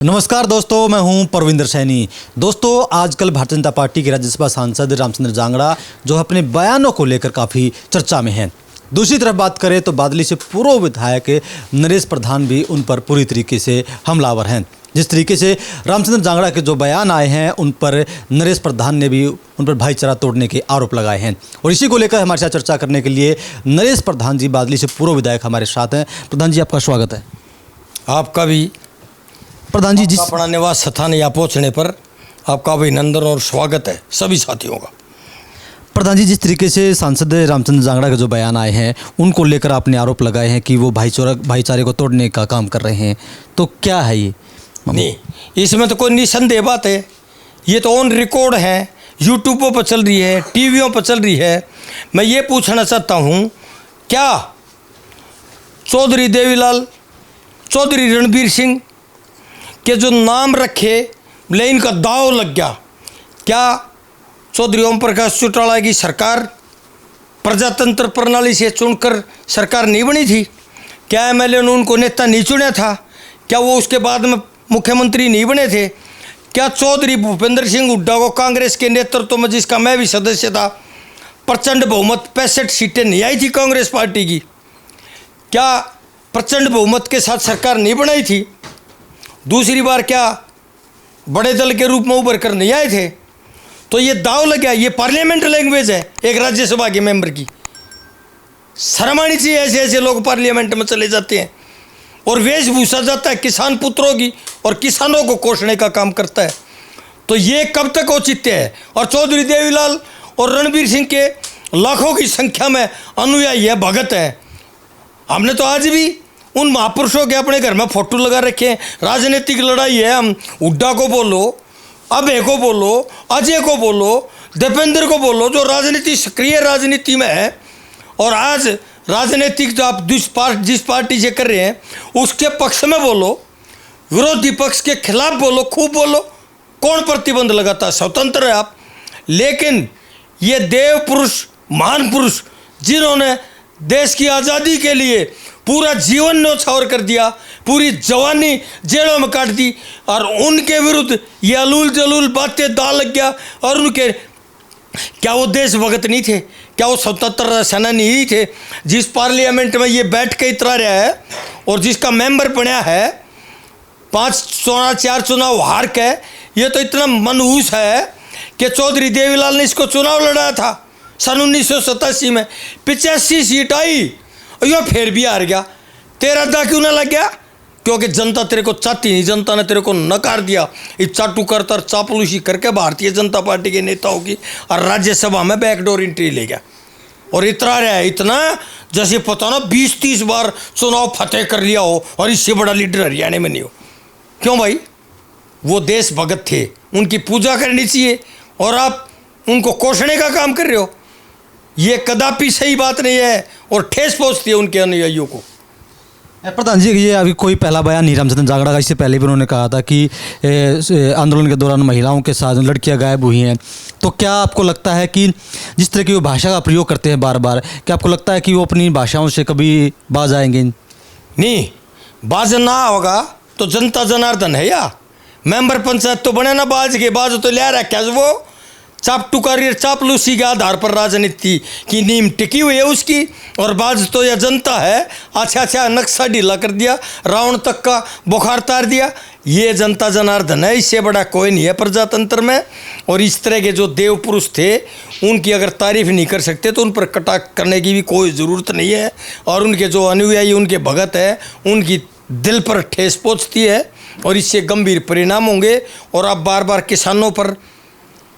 नमस्कार दोस्तों, मैं हूं परविंदर सैनी। दोस्तों, आजकल भारतीय जनता पार्टी के राज्यसभा सांसद रामचंद्र जांगड़ा जो अपने बयानों को लेकर काफ़ी चर्चा में हैं। दूसरी तरफ बात करें तो बादली से पूर्व विधायक नरेश प्रधान भी उन पर पूरी तरीके से हमलावर हैं। जिस तरीके से रामचंद्र जांगड़ा के जो बयान आए हैं उन पर नरेश प्रधान ने भी उन पर भाईचारा तोड़ने के आरोप लगाए हैं। और इसी को लेकर हमारे साथ चर्चा करने के लिए नरेश प्रधान जी, बादली से पूर्व विधायक, हमारे साथ हैं। प्रधान जी, आपका स्वागत है। आपका भी। प्रधान जी, जिस अपना निवास स्थान यहाँ पहुँचने पर आपका अभिनंदन और स्वागत है सभी साथियों का। प्रधान जी, जिस तरीके से सांसद रामचंद्र जांगड़ा के जो बयान आए हैं उनको लेकर आपने आरोप लगाए हैं कि वो भाईचारे को तोड़ने का काम कर रहे हैं, तो क्या है ये? नहीं, इसमें तो कोई निसंदेह बात है। ये तो ऑन रिकॉर्ड है, यूट्यूबों पर चल रही है, टीवियों पर चल रही है। मैं ये पूछना चाहता हूँ, क्या चौधरी देवीलाल, चौधरी रणबीर सिंह के जो नाम रखे ले इनका दाव लग गया? क्या चौधरी ओम प्रकाश चौटाला की सरकार प्रजातंत्र प्रणाली से चुनकर सरकार नहीं बनी थी? क्या एमएलए ने उनको नेता नहीं चुना था? क्या वो उसके बाद में मुख्यमंत्री नहीं बने थे? क्या चौधरी भूपेंद्र सिंह हुड्डा को कांग्रेस के नेतृत्व में, जिसका मैं भी सदस्य था, प्रचंड बहुमत 65 सीटें नहीं आई थी कांग्रेस पार्टी की? क्या प्रचंड बहुमत के साथ सरकार नहीं बनाई थी? दूसरी बार क्या बड़े दल के रूप में उभर कर नहीं आए थे? तो ये दाव लग गया। ये पार्लियामेंट लैंग्वेज है एक राज्यसभा के मेंबर की। शर्म आनी चाहिए। ऐसे ऐसे लोग पार्लियामेंट में चले जाते हैं और वेशभूषा जाता है किसान पुत्रों की और किसानों को कोसने का काम करता है। तो ये कब तक औचित्य है? और चौधरी देवीलाल और रणबीर सिंह के लाखों की संख्या में अनुयायी है, भगत है। हमने तो आज भी उन महापुरुषों के अपने घर में फोटो लगा रखे हैं। राजनीतिक लड़ाई है, हम हुड्डा को बोलो, अभय को बोलो, अजय को बोलो, दीपेंद्र को बोलो, जो राजनीति सक्रिय राजनीति में है। और आज राजनीतिक जो आप जिस पार्टी से कर रहे हैं उसके पक्ष में बोलो, विरोधी पक्ष के खिलाफ बोलो, खूब बोलो। कौन प्रतिबंध लगाता है? स्वतंत्र है आप। लेकिन ये देव पुरुष, महान पुरुष, जिन्होंने देश की आज़ादी के लिए पूरा जीवन न्यौछावर कर दिया, पूरी जवानी जेलों में काट दी, और उनके विरुद्ध ये अलूल जलूल बातें दाल लग गया। और उनके क्या वो देशभक्त नहीं थे? क्या वो स्वतंत्र सेनानी नहीं थे? जिस पार्लियामेंट में ये बैठ के इतरा रहा है और जिसका मेंबर बना है, 4 चुनाव हार के, ये तो इतना मनहूस है कि चौधरी देवीलाल ने इसको चुनाव लड़ाया था सन 1987 में। 85 सीट आई, यो फिर भी हार गया। तेरा दा क्यों ना लग गया? क्योंकि जनता तेरे को चाहती नहीं, जनता ने तेरे को नकार दिया। इस चाटू करतर चापलूसी करके भारतीय जनता पार्टी के नेताओं की और राज्यसभा में बैकडोर एंट्री ले गया। और इतना रहा है, इतना जैसे पता ना 20-30 बार चुनाव फतेह कर लिया हो और इससे बड़ा लीडर हरियाणा में नहीं हो। क्यों भाई? वो देश भगत थे, उनकी पूजा करनी चाहिए और आप उनको कोसने का काम कर रहे हो। ये कदापि सही बात नहीं है और ठेस पहुंचती है उनके अनुयायियों को। प्रधान जी, ये अभी कोई पहला बयान नहीं रामचंद्र जांगड़ा का। इससे पहले भी उन्होंने कहा था कि आंदोलन के दौरान महिलाओं के साथ लड़कियां गायब हुई हैं। तो क्या आपको लगता है कि जिस तरह की वो भाषा का प्रयोग करते हैं बार बार, क्या आपको लगता है कि वो अपनी भाषाओं से कभी बाज आएंगे? नहीं, बाज ना होगा तो जनता जनार्दन है या मेंबर पंचायत तो बने ना बाज के। बाज तो ले रखा है वो चापटूकारी चापलूसी के आधार पर राजनीति की नींव टिकी हुई है उसकी। और बाज तो यह जनता है। अच्छा नक्शा ढीला कर दिया, रावण तक का बुखार तार दिया। ये जनता जनार्दन है, इससे बड़ा कोई नहीं है प्रजातंत्र में। और इस तरह के जो देव पुरुष थे उनकी अगर तारीफ नहीं कर सकते तो उन पर कटाक्ष करने की भी कोई ज़रूरत नहीं है। और उनके जो अनुयायी, उनके भगत है, उनकी दिल पर ठेस पहुँचती है और इससे गंभीर परिणाम होंगे। और आप बार बार किसानों पर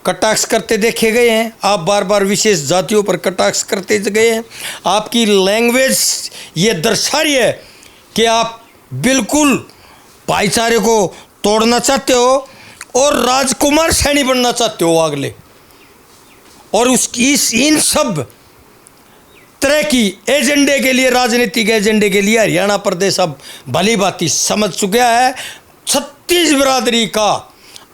कटाक्ष करते देखे गए हैं, आप बार बार विशेष जातियों पर कटाक्ष करते गए हैं। आपकी लैंग्वेज ये दर्शा रही है कि आप बिल्कुल भाईचारे को तोड़ना चाहते हो और राजकुमार सैनी बनना चाहते हो अगले। और उसकी इन सब तरह की एजेंडे के लिए, राजनीतिक एजेंडे के लिए हरियाणा प्रदेश अब भली भांति समझ चुका है। 36 बिरादरी का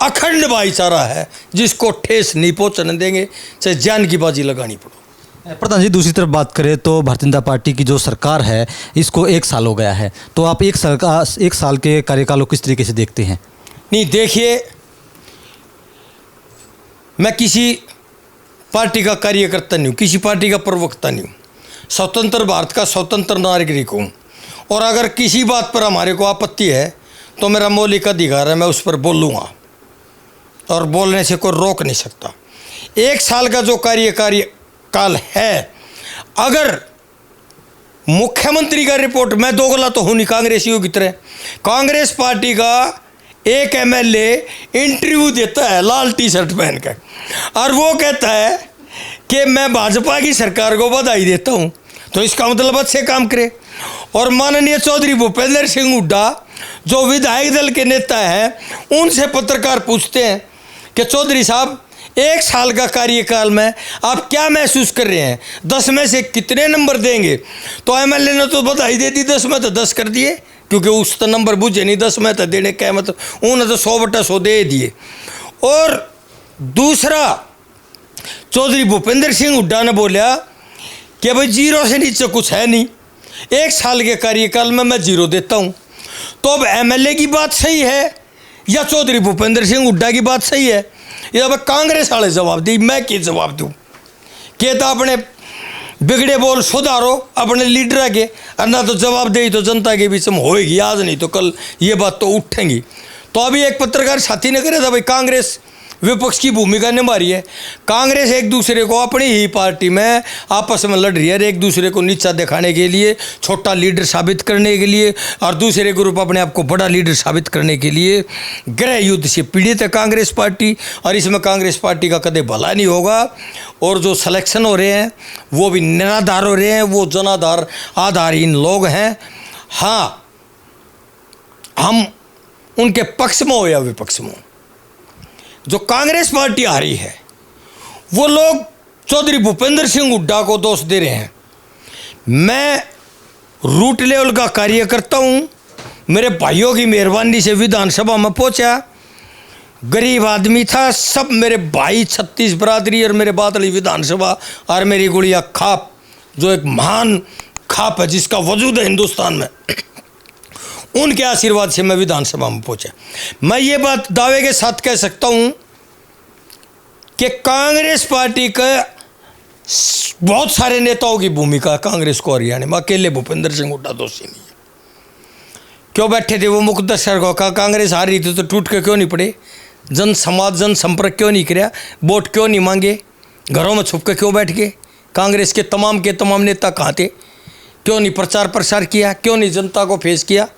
अखंड भाईचारा है जिसको ठेस नहीं पहुंचने देंगे, चाहे जान की बाजी लगानी पड़े। प्रधान जी, दूसरी तरफ बात करें तो भारतीय जनता पार्टी की जो सरकार है इसको 1 साल हो गया है, तो आप एक साल के कार्यकाल को किस तरीके से देखते हैं? नहीं देखिए, मैं किसी पार्टी का कार्यकर्ता नहीं हूँ, किसी पार्टी का प्रवक्ता नहीं हूँ। स्वतंत्र भारत का स्वतंत्र नागरिक हूँ, और अगर किसी बात पर हमारे को आपत्ति है तो मेरा मौलिक अधिकार है, मैं उस पर बोलूँगा और बोलने से कोई रोक नहीं सकता। 1 साल का जो कार्यकाल है, अगर मुख्यमंत्री का रिपोर्ट, मैं दोगला तो हूँ नहीं कांग्रेसियों की तरह, कांग्रेस पार्टी का एक एमएलए इंटरव्यू देता है लाल टी शर्ट पहन कर, और वो कहता है कि मैं भाजपा की सरकार को बधाई देता हूँ, तो इसका मतलब अच्छे काम करे। और माननीय चौधरी भूपेंद्र सिंह हुड्डा जो विधायक दल के नेता हैं, उनसे पत्रकार पूछते हैं कि चौधरी साहब 1 साल का कार्यकाल में आप क्या महसूस कर रहे हैं, 10 में से कितने नंबर देंगे? तो एमएलए ने तो बधाई दे दी, 10 में तो 10 कर दिए, क्योंकि उस तो नंबर बुझे नहीं, 10 में तो देने क्या मतलब, उन्होंने तो 100/100 दे दिए। और दूसरा, चौधरी भूपेंद्र सिंह हुड्डा ने बोला कि भाई 0 से नीचे कुछ है नहीं, 1 साल के कार्यकाल में मैं 0 देता हूँ। तो अब एमएलए की बात सही है या चौधरी भूपेंद्र सिंह हुड्डा की बात सही है? ये अब कांग्रेस वाले जवाब दी, मैं क्या जवाब दूँ? कहता अपने बिगड़े बोल सुधारो अपने लीडर के, और ना तो जवाब दे तो जनता के बीच में होएगी, आज नहीं तो कल ये बात तो उठेंगी। तो अभी एक पत्रकार साथी ने कहा था भाई कांग्रेस विपक्ष की भूमिका निभा रही है, कांग्रेस एक दूसरे को अपनी ही पार्टी में आपस में लड़ रही है, एक दूसरे को नीचा दिखाने के लिए, छोटा लीडर साबित करने के लिए, और दूसरे ग्रुप अपने आप को बड़ा लीडर साबित करने के लिए गृह युद्ध से पीड़ित है कांग्रेस पार्टी, और इसमें कांग्रेस पार्टी का कदे भला नहीं होगा। और जो सिलेक्शन हो रहे हैं वो भी निराधार हो रहे हैं, वो जनाधार आधारहीन लोग हैं। हाँ, हम उनके पक्ष में हो या विपक्ष में हो, जो कांग्रेस पार्टी आ रही है वो लोग चौधरी भूपेंद्र सिंह हुड्डा को दोष दे रहे हैं। मैं रूट लेवल का कार्यकर्ता हूँ, मेरे भाइयों की मेहरबानी से विधानसभा में पहुँचा, गरीब आदमी था, सब मेरे भाई 36 बरादरी और मेरे बादली विधानसभा और मेरी गुड़िया खाप, जो एक महान खाप है जिसका वजूद है हिंदुस्तान में, उनके आशीर्वाद से मैं विधानसभा में पहुंचा। मैं ये बात दावे के साथ कह सकता हूं कि कांग्रेस पार्टी के बहुत सारे नेताओं की भूमिका कांग्रेस को हरियाणा में, अकेले भूपेंद्र सिंह हुड्डा दोषी नहीं है। क्यों बैठे थे वो मुकद्दर को कहा कांग्रेस हार रही थी तो टूट के क्यों नहीं पड़े, जन समाज जन संपर्क क्यों नहीं किया, वोट क्यों नहीं मांगे, घरों में छुप के क्यों बैठ गए? कांग्रेस के तमाम नेता कहाँ थे? क्यों नहीं प्रचार प्रसार किया, क्यों नहीं जनता को फेस किया?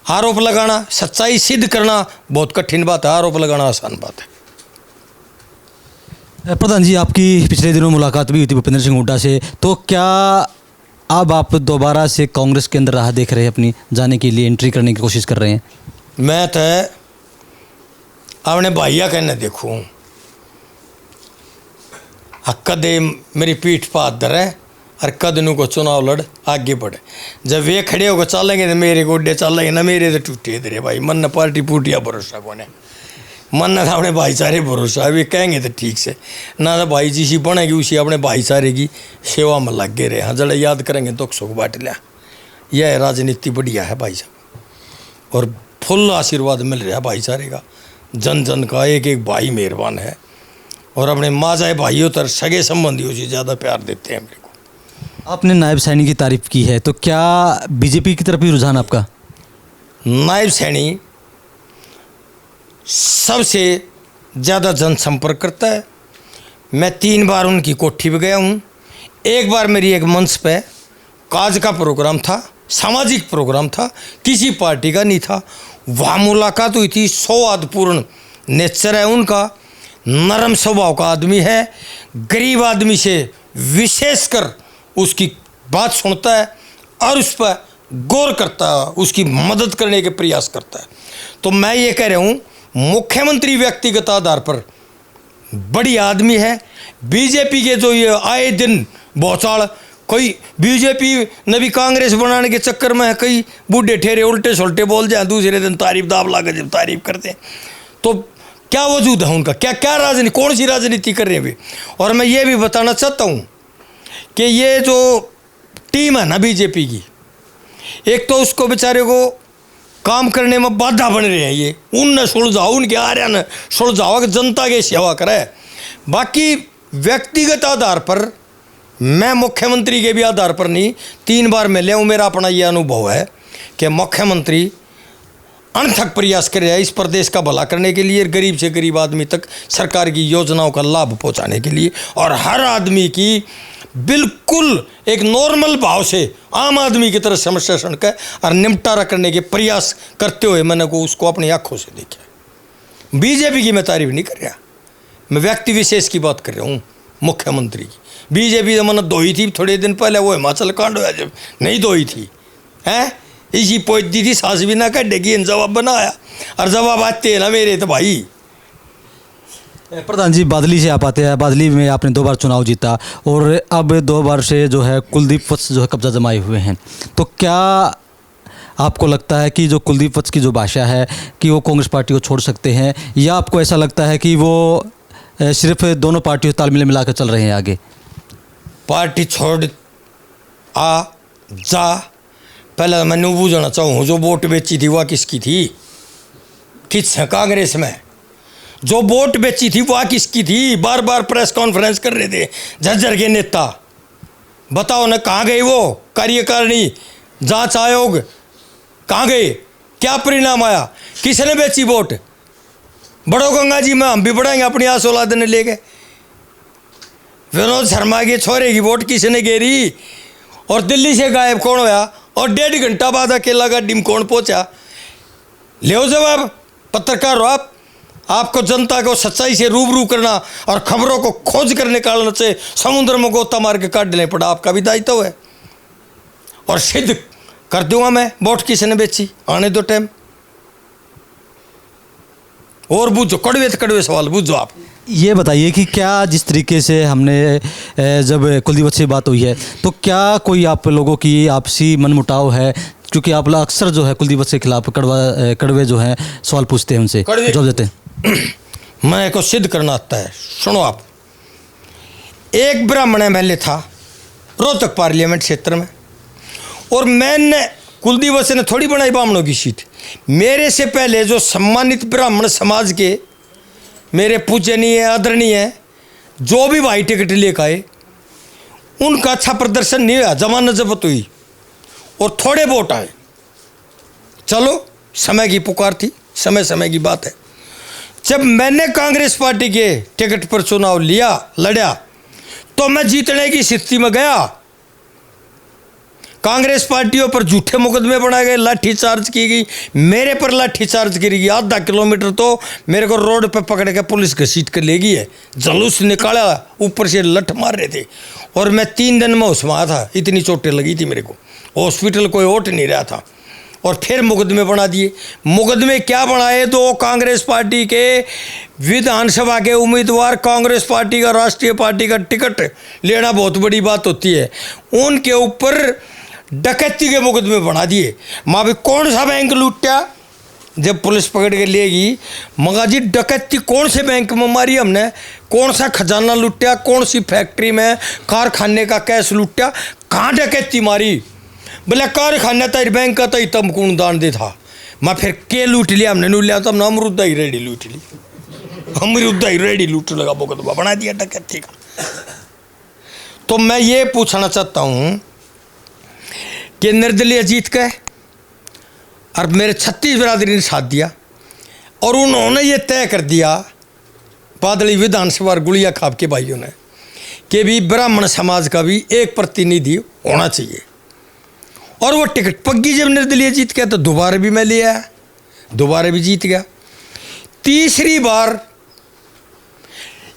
आरोप लगाना, सच्चाई सिद्ध करना बहुत कठिन बात है, आरोप लगाना आसान बात है। प्रधान जी, आपकी पिछले दिनों मुलाकात भी हुई थी भूपेंद्र सिंह हुड्डा से, तो क्या अब आप दोबारा से कांग्रेस के अंदर राह देख रहे हैं, अपनी जाने के लिए एंट्री करने की कोशिश कर रहे हैं? मैं तो अपने भाइया कहने देखूँ, कदे मेरी पीठ पर हाथ धरे और कदनों को चुनाव लड़ आगे बढ़े। जब वे खड़े होकर चलेंगे तो मेरे गोडे चलेंगे ना, मेरे तो टूटे इधरे भाई, मन न पार्टी पूटिया भरोसा कोने, मन न अपने भाईचारे भरोसा, वे कहेंगे तो ठीक से, ना तो भाई जिसी बनेगी उसी अपने भाईचारे की सेवा में लगे रहे। हाँ, जरा याद करेंगे दुख सुख बांट लिया। यह राजनीति बढ़िया है भाई साहब, और फुल आशीर्वाद मिल रहा है भाईचारे का, जन जन का, एक एक भाई मेहरबान है, और अपने माँ जाए भाइयों तर सगे संबंधियों से ज़्यादा प्यार देते हैं मेरे को। आपने नायब सैनी की तारीफ की है, तो क्या बीजेपी की तरफ ही रुझान आपका? नायब सैनी सबसे ज़्यादा जनसंपर्क करता है। मैं 3 बार उनकी कोठी पे गया हूँ। एक बार मेरी एक मंच पे काज का प्रोग्राम था, सामाजिक प्रोग्राम था, किसी पार्टी का नहीं था, वहाँ मुलाकात हुई थी। सौहार्दपूर्ण नेचर है उनका, नरम स्वभाव का आदमी है, गरीब आदमी से विशेषकर उसकी बात सुनता है और उस पर गौर करता है, उसकी मदद करने के प्रयास करता है। तो मैं ये कह रहा हूँ, मुख्यमंत्री व्यक्तिगत आधार पर बढ़िया आदमी है। बीजेपी के जो ये आए दिन भौचाल, कोई बीजेपी ने भी कांग्रेस बनाने के चक्कर में कई बूढ़े ठेरे उल्टे सुलटे बोल जाए, दूसरे दिन तारीफ दाब ला कर जब तारीफ करते हैं, तो क्या वजूद है उनका? क्या राजनीति, कौन सी राजनीति कर रहे हैं वे? और मैं ये भी बताना चाहता हूँ कि ये जो टीम है ना बीजेपी की, एक तो उसको बेचारे को काम करने में बाधा बन रहे हैं। ये उनने सुलझाओ, उनके आर्या ने सुलझाओ कि जनता की सेवा करे। बाकी व्यक्तिगत आधार पर मैं मुख्यमंत्री के भी आधार पर नहीं, 3 बार मिले हूँ, मेरा अपना ये अनुभव है कि मुख्यमंत्री अनथक प्रयास कर रहा है इस प्रदेश का भला करने के लिए, गरीब से गरीब आदमी तक सरकार की योजनाओं का लाभ पहुंचाने के लिए, और हर आदमी की बिल्कुल एक नॉर्मल भाव से आम आदमी की तरह समस्या सुनकर और निपटारा करने के प्रयास करते हुए मैंने को उसको अपनी आंखों से देखा। बीजेपी की मैं तारीफ नहीं कर रहा, मैं व्यक्ति विशेष की बात कर रहा हूँ, मुख्यमंत्री की। बीजेपी जमानत धोई थी थोड़े दिन पहले, वो हिमाचल कांड हुआ जब नहीं धोई थी, हैं इसी पोच दी थी, सांस भी ना कटेगी, जवाब बनाया और जवाब आते हैं ना मेरे तो भाई। प्रधान जी, बादली से आप आते हैं, बादली में आपने 2 बार चुनाव जीता और अब 2 बार से जो है कुलदीप वत्स जो है कब्जा जमाए हुए हैं, तो क्या आपको लगता है कि जो कुलदीप वत्स की जो भाषा है कि वो कांग्रेस पार्टी को छोड़ सकते हैं, या आपको ऐसा लगता है कि वो सिर्फ दोनों पार्टियों तालमेल मिलाकर चल रहे हैं आगे? पार्टी छोड़ आ जा, पहले मैं यूँ बूझना चाहूँ, जो वोट बेची थी वह किसकी थी? किस कांग्रेस में जो वोट बेची थी वह किसकी थी? बार बार प्रेस कॉन्फ्रेंस कर रहे थे झज्जर के नेता, बताओ ना कहाँ गई वो कार्यकारिणी, जांच आयोग कहाँ गए? क्या परिणाम आया? किसने बेची वोट? बड़ो गंगा जी में हम भी बढ़ाएंगे अपनी आस औलाद ने ले गए। विनोद शर्मा के छोरे की वोट किसने घेरी? और दिल्ली से गायब कौन होया? और 1.5 घंटा बाद अकेला गाड़ी में कौन पहुंचा? ले जवाब, पत्रकार हो आप, आपको जनता को सच्चाई से रूबरू करना और खबरों को खोज कर निकालने से समुद्र में गोता मार के काटने पड़ा, आपका भी दायित्व है। और सिद्ध कर दूंगा मैं वोट किसने बेची, आने दो टाइम। और बूझो, कड़वे सवाल बूझो आप। ये बताइए कि क्या जिस तरीके से हमने जब कुलदीप वत्स से बात हुई है, तो क्या कोई आप लोगों की आपसी मनमुटाव है? क्योंकि आप लोग अक्सर जो है कुलदीप वत्स के खिलाफ कड़वे जो हैं सवाल पूछते हैं, उनसे जवाब देते हैं। मैं को सिद्ध करना आता है, सुनो आप। एक ब्राह्मण एमएलए था रोहतक पार्लियामेंट क्षेत्र में, और मैंने कुलदीप वत्स ने थोड़ी बनाई ब्राह्मणों की सीट। मेरे से पहले जो सम्मानित ब्राह्मण समाज के मेरे पूजनीय आदरणीय जो भी भाई टिकट लेकर आए, उनका अच्छा प्रदर्शन नहीं हुआ, जमानत जब्त हुई और थोड़े वोट आए। चलो समय की पुकार थी, समय की बात है। जब मैंने कांग्रेस पार्टी के टिकट पर चुनाव लड़ा, तो मैं जीतने की स्थिति में गया। कांग्रेस पार्टियों पर झूठे मुकदमे बनाए गए, लाठीचार्ज की गई, मेरे पर लाठीचार्ज करी गई। आधा किलोमीटर तो मेरे को रोड पर पकड़ के पुलिस घसीट कर ले गई है, जुलूस निकाला, ऊपर से लठ मार रहे थे, और मैं 3 दिन में उसमें आया था, इतनी चोटें लगी थी मेरे को, हॉस्पिटल कोई ओट नहीं रहा था। और फिर मुकदमे बना दिए। मुकदमे क्या बनाए? तो कांग्रेस पार्टी के विधानसभा के उम्मीदवार, कांग्रेस पार्टी का, राष्ट्रीय पार्टी का टिकट लेना बहुत बड़ी बात होती है, उनके ऊपर डकैती के मुकदमे बना दिए। माँ भी कौन सा बैंक लूटा? जब पुलिस पकड़ के लेगी, मगा जी डकैती कौन से बैंक में मारी हमने? कौन सा खजाना लूटा? कौन सी फैक्ट्री में कारखाने का कैश लूटा? कहाँ डकैती मारी? बोले कारखाना तेरी बैंक का तो तम कौन दान दे था। मैं फिर के लूट लिया हमने? नू लिया तो हमने अमरुदा ही रेडी लूट ली, अमरुदा ही रेडी लूट लगा, मुकदमा बना दिया डकैती का। तो मैं ये पूछना चाहता हूँ कि निर्दलीय जीत गए और मेरे 36 बिरादरी ने साथ दिया, और उन्होंने ये तय कर दिया बादली विधानसभा और गुड़िया खाप के भाइयों ने कि भी ब्राह्मण समाज का भी एक प्रतिनिधि होना चाहिए। और वो टिकट पक्की जब निर्दलीय जीत गया तो दोबारा भी मैं ले आया, दोबारा भी जीत गया। तीसरी बार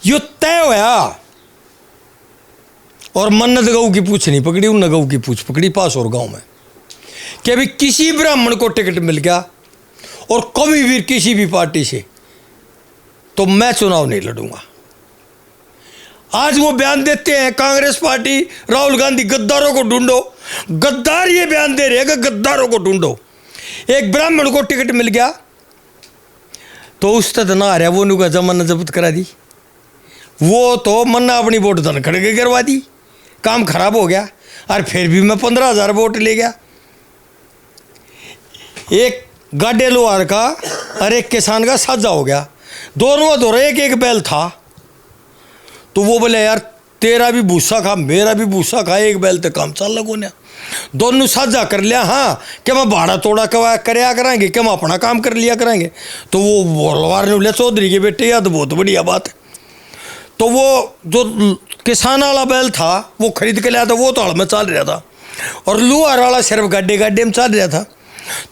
यो तय होया और मन्नत गऊ की पूछ नहीं पकड़ी, उन गऊ की पूछ पकड़ी पास और गांव में कि अभी किसी ब्राह्मण को टिकट मिल गया और कभी भी किसी भी पार्टी से, तो मैं चुनाव नहीं लड़ूंगा। आज वो बयान देते हैं कांग्रेस पार्टी, राहुल गांधी, गद्दारों को ढूंढो। गद्दार ये बयान दे रहे हैं कि गद्दारों को ढूंढो। एक ब्राह्मण को टिकट मिल गया तो उस तक ना आ रहा, वो उनका जमानत जब्त करा दी, वो तो मन्ना अपनी वोट धन खड़े करवा दी, काम खराब हो गया। और फिर भी मैं 15,000 वोट ले गया। एक गाडे लोहार का और एक किसान का साझा हो गया, दोनों दोनों एक एक बैल था। तो वो बोले यार तेरा भी भूसा खा मेरा भी भूसा खा, एक बैल तो काम चल लगो ने, दोनों साझा कर लिया। हाँ क्या मैं भाड़ा तोड़ा करया करेंगे, क्या हम अपना काम कर लिया करेंगे। तो वो बोलवार ने बोले चौधरी के बेटे यार तो बहुत बढ़िया बात है। तो वो जो किसान वाला बैल था वो खरीद के लाया था, वो तो हल में चल रहा था, और लुहार वाला सिर्फ गड्ढे गड्ढे में चल रहा था।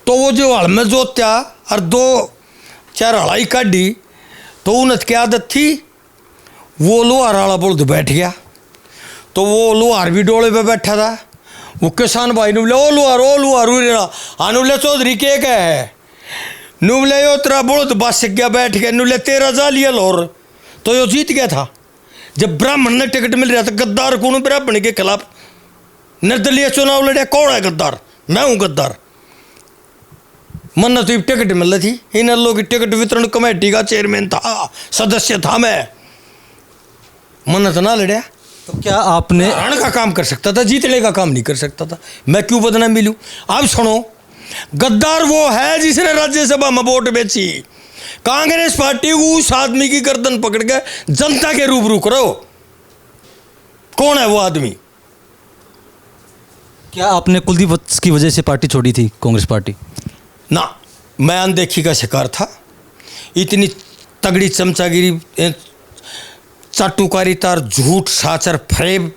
तो वो जो हल में जोत्या और 2-4 हड़ाई काटी, तो उन्हें क्या आदत थी, वो लोहार वाला बोल बैठ गया। तो वो लोहार भी डोले पे बैठा था। वो किसान भाई ने बोले ओ लोहार आनुले चौधरी के है नुबले यो तेरा बोल बस गया बैठ गया, नुले तेरा जा लिया लोर। तो यो जीत गया था। जब ब्राह्मण ने टिकट मिल रहा था, गद्दार कौन ब्राह्मण के खिलाफ निर्दलीय चुनाव लड़े, कौन है गद्दार, मैं हूं गद्दार। मन तो टिकट मिल रही थी, इन लोगों की टिकट वितरण कमेटी का चेयरमैन था, सदस्य था मैं, मन तो ना लड़िया। तो क्या आपने हारने का काम कर सकता था, जीतने का काम नहीं कर सकता था, मैं क्यों बदनाम मिलूं। अब सुनो, गद्दार वो है जिसने राज्यसभा में वोट बेची, कांग्रेस पार्टी को उस आदमी की गर्दन पकड़ के जनता के रूबरू करो, कौन है वो आदमी। क्या आपने कुलदीप वत्स की वजह से पार्टी छोड़ी थी, कांग्रेस पार्टी? ना, मैं अनदेखी का शिकार था। इतनी तगड़ी चमचागिरी, चाटुकारिता और झूठ साचर फरेब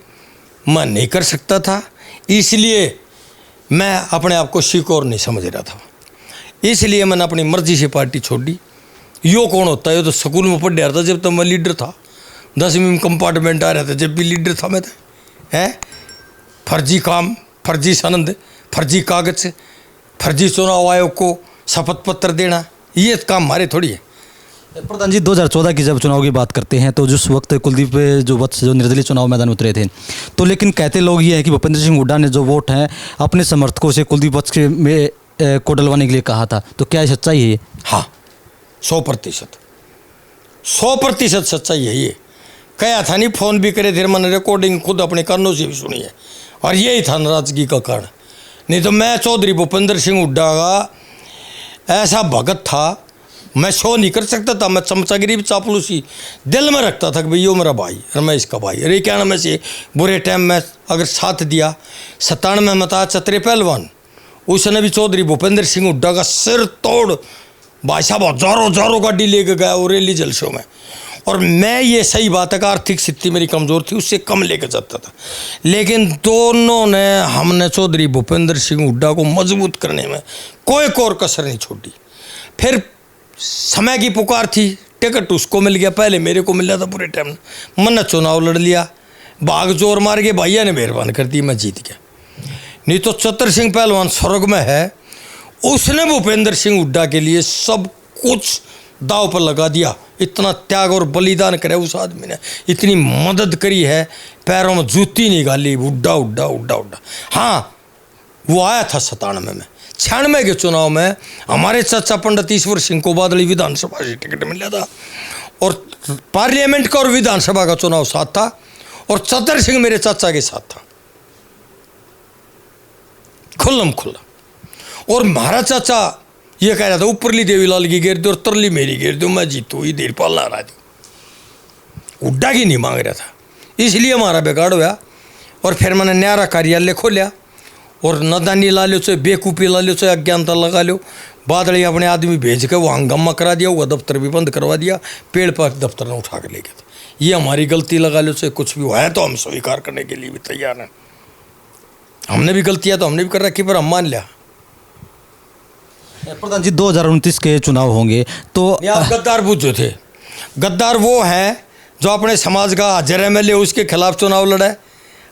मैं नहीं कर सकता था, इसलिए मैं अपने आप को सिक्योर नहीं समझ रहा था, इसलिए मैंने अपनी मर्जी से पार्टी छोड़ी। यो कौन होता है, यो तो स्कूल में पढ़ रहा था जब तक मैं लीडर था, 10वीं में कंपार्टमेंट आ रहा था जब भी लीडर था मैं तो, है फर्जी काम, फर्जी सनद, फर्जी कागज, फर्जी चुनाव आयोग को शपथ पत्र देना, ये काम हमारे थोड़ी है। प्रधान जी 2014 की जब चुनाव की बात करते हैं तो जिस वक्त कुलदीप जो वत्स जो निर्दलीय चुनाव मैदान उतरे थे, तो लेकिन कहते लोग ये हैं कि भूपेंद्र सिंह हुड्डा ने जो वोट हैं अपने समर्थकों से कुलदीप वत्स के में को डलवाने के लिए कहा था, तो क्या ये सच्चाई है ये? हाँ 100% सच्चाई है ये। कहा था नहीं, फोन भी करे थे, मैंने रिकॉर्डिंग खुद अपने कानों से भी सुनी है, और यही था नाराजगी का कारण। नहीं तो मैं चौधरी भूपेंद्र सिंह हुड्डा का ऐसा भगत था, मैं शो नहीं कर सकता था, मैं चमचागिरी चापलूसी दिल में रखता था कि भाई यो मेरा भाई और मैं इसका भाई। अरे क्या नाम से बुरे टाइम में अगर साथ दिया, 97 में था चतरे पहलवान, उसने भी चौधरी भूपेंद्र सिंह हुड्डा का सिर तोड़ भाई साहब हजारों गाड़ी लेके गया और रैली जलसों में। और मैं ये सही बात है कि आर्थिक स्थिति मेरी कमज़ोर थी, उससे कम लेके जाता था, लेकिन दोनों ने हमने चौधरी भूपेंद्र सिंह हुड्डा को मजबूत करने में कोई कोर कसर नहीं छोड़ी। फिर समय की पुकार थी, टिकट उसको मिल गया, पहले मेरे को मिल रहा था पूरे टाइम, मैंने चुनाव लड़ लिया, भाग जोर मार के भैया ने मेहरबान कर दी, मैं जीत गया। नहीं तो चतर सिंह पहलवान स्वर्ग में है, उसने भूपेंद्र सिंह हुड्डा के लिए सब कुछ दाव पर लगा दिया, इतना त्याग और बलिदान करे उस आदमी ने, इतनी मदद करी है, पैरों में जूती नहीं गाली, हुड्डा हुड्डा हुड्डा हुड्डा। हाँ वो आया था 97 में, 96 के चुनाव में हमारे चाचा पंडित ईश्वर सिंह को बादली विधानसभा से टिकट मिला था, और पार्लियामेंट का और विधानसभा का चुनाव साथ था, और चतर सिंह मेरे चाचा के साथ था खुल्लम खुल्ला। और महाराज चाचा ये कह रहा था ऊपरली देवीलाल की घेर दो और तरली मेरी घेर दो, मैं जीतू, ये देर पाल रहा थी, हुड्डा की नहीं मांग रहा था, इसलिए हमारा बिगाड़ हुआ। और फिर मैंने न्यारा कार्यालय खोलिया, और नदानी ला लो चाहे बेकूफ़ी ला लो चाहे अज्ञानता लगा लो, बादली अपने आदमी भेज के वो हंगामा करा दिया, वो दफ्तर भी बंद करवा दिया, पेड़ पर दफ्तर ने उठा कर ले गया था। ये हमारी गलती लगा लो चाहे कुछ भी हुआ है, तो हम स्वीकार करने के लिए भी तैयार हैं, हमने भी गलतियाँ तो हमने भी कर रखी, पर हम मान लिया। प्रधान जी 2029 के चुनाव होंगे तो आप गद्दार बुझो थे, गद्दार वो हैं जो अपने समाज का हाजिर MLA उसके खिलाफ चुनाव लड़ा है,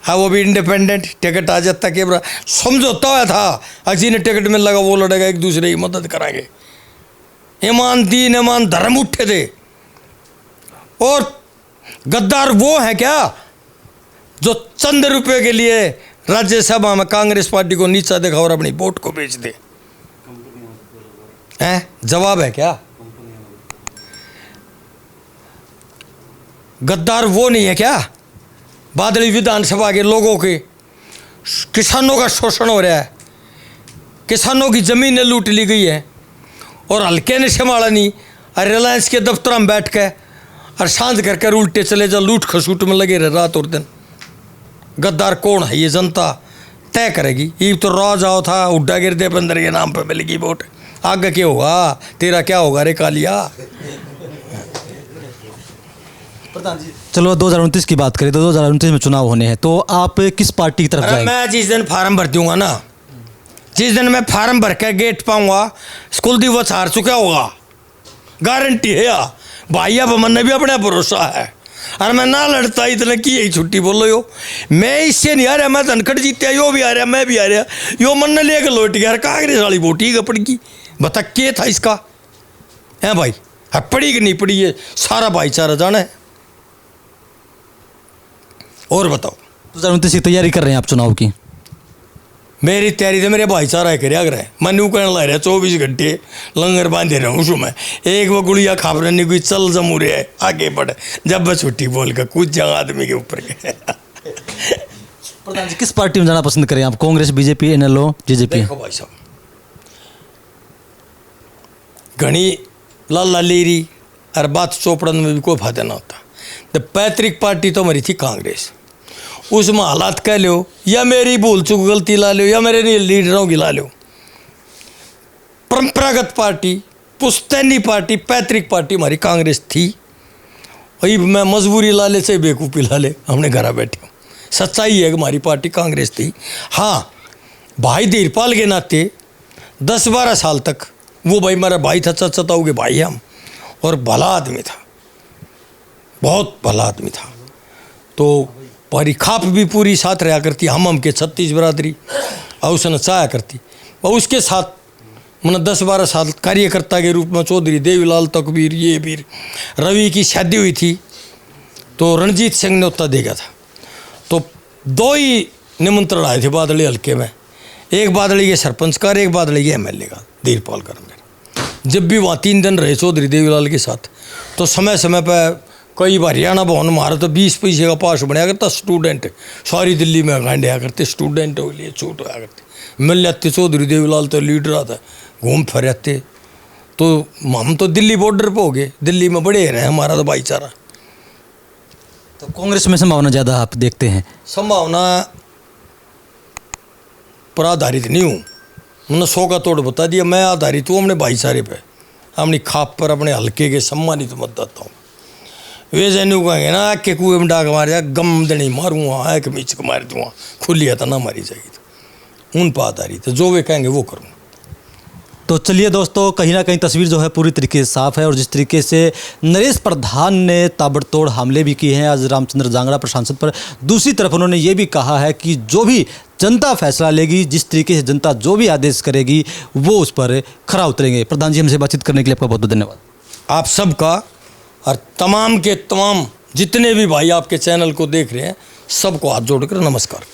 हाँ वो भी इंडिपेंडेंट, टिकट आ जाता कि समझौता हुआ था, अजी ने टिकट में लगा वो लड़ेगा, एक दूसरे की मदद कराएंगे, ईमान दीन ईमान धर्म उठे थे। और गद्दार वो है क्या जो चंद रुपए के लिए राज्यसभा में कांग्रेस पार्टी को नीचा देखा और अपनी वोट को बेच दे, हैं? जवाब है क्या? गद्दार वो नहीं है क्या बादली विधानसभा के लोगों के, किसानों का शोषण हो रहा है, किसानों की जमीनें लूट ली गई है, और हल्के ने संभाला नहीं। और रिलायंस के दफ्तर में बैठ के और शांत करके उल्टे चले जा, लूट खसूट में लगे रहे रात और दिन। गद्दार कौन है ये जनता तय करेगी। ये तो राजाओ था उड्डा गिरदे बंदर के नाम पे मिलेगी वोट। आगे क्या होगा, तेरा क्या होगा रे कालिया। प्रधान जी चलो 2029 की बात करें तो 2029 में चुनाव होने हैं, तो आप किस पार्टी की तरफ अरे जाएंगे? मैं जिस दिन फार्म भर दूंगा ना, जिस दिन मैं फार्म भर के गेट पाऊंगा, स्कूल दिवस हार चुका होगा, गारंटी है या भाई। अब मन भी अपना भरोसा है। और मैं ना लड़ता इतना की यही छुट्टी बोलो यो, मैं इससे नहीं आ रहा, मैं धनखड़ जीत्या, यो भी आ रहा, मैं भी आ रहा, यो मन ने लेकर लौट गया। कांग्रेस वाली वोटी गपड़ की बता के था इसका है भाई। है पड़ी कि नहीं पड़ी ये सारा भाईचारा जाना है। और बताओ 2029 की तैयारी कर रहे हैं आप चुनाव की? मेरी तैयारी तो मेरे भाईचारा करे अगर है। मैं न्यू कहने लग रहा 24 घंटे लंगर बांधे रहूँ उसमें मैं। एक वो गुड़िया खाबर नहीं कोई चल जमू रहे है आगे बढ़, जब बस छुट्टी बोल कर कूद जाऊँ आदमी के ऊपर के। प्रधान जी किस पार्टी में जाना पसंद करें आप? Congress, BJP, NLO, JJP? देखो भाई साहब, घनी लाला लीरी और बात चोपड़न में भी कोई फायदा ना होता। तो पैतृक पार्टी तो हमारी थी कांग्रेस। उसमें हालात कह लो या मेरी भूल चूक गलती ला लो या मेरे लीडरों की ला लो। परंपरागत पार्टी, पुश्तैनी पार्टी, पैतृक पार्टी हमारी कांग्रेस थी। वही मैं मजबूरी ला ले से बेवकूफ़ी ला ले, हमने घर बैठे हूँ। सच्चाई है कि हमारी पार्टी कांग्रेस थी। हाँ, भाई धीरपाल के नाते 10-12 साल तक वो भाई मेरा भाई था, चचाताऊ के भाई हम, और भला आदमी था, बहुत भला आदमी था। तो हमारी खाप भी पूरी साथ रहा करती, हम के 36 बरादरी और उसने चाहा करती। और उसके साथ मैंने 10-12 साल कार्यकर्ता के रूप में चौधरी देवीलाल, तकबीर, ये वीर रवि की शादी हुई थी तो रणजीत सिंह ने उत्तर देगा था। तो 2 ही निमंत्रण आए थे बादली हल्के में, एक बादली के सरपंच का, एक बादली के एमएलए का, धीरपाल कर मेरे। जब भी वहाँ 3 दिन रहे चौधरी देवीलाल के साथ, तो समय समय पर कई बार हरियाणा भवन हमारा तो 20 पैसे का पास बनाया करता। स्टूडेंट सारी दिल्ली में गांडिया करते, स्टूडेंट हो लिए छूट होया करते, मिल जाते। चौधरी देवीलाल तो लीडर आता, घूम फिर आते। तो हम तो दिल्ली बॉर्डर पर हो गए, दिल्ली में बड़े रहे हमारा तो भाईचारा। तो कांग्रेस में संभावना ज़्यादा आप देखते हैं? संभावना पर आधारित नहीं हूँ, मैंने 100 का तोड़ बता दिया। मैं आधारित हूँ अपने भाईचारे पर, अपनी खाप पर, अपने हल्के के सम्मानित मतदाता हूँ। वे जैनू कहेंगे ना के कुएं में डाक मार जा, गम दड़ी मारूंगा, एक मीच को मार दूंगा, खुली है तो ना मारी जाएगी। तो उन पर आधारित, जो वे कहेंगे वो करूँ। तो चलिए दोस्तों, कहीं ना कहीं तस्वीर जो है पूरी तरीके से साफ है। और जिस तरीके से नरेश प्रधान ने ताबड़तोड़ हमले भी किए हैं आज रामचंद्र जांगड़ा पर सांसद पर, दूसरी तरफ उन्होंने ये भी कहा है कि जो भी जनता फैसला लेगी, जिस तरीके से जनता जो भी आदेश करेगी वो उस पर खरा उतरेंगे। प्रधान जी, हमसे बातचीत करने के लिए आपका बहुत बहुत धन्यवाद। आप सबका और तमाम के तमाम जितने भी भाई आपके चैनल को देख रहे हैं, सबको हाथ जोड़कर नमस्कार।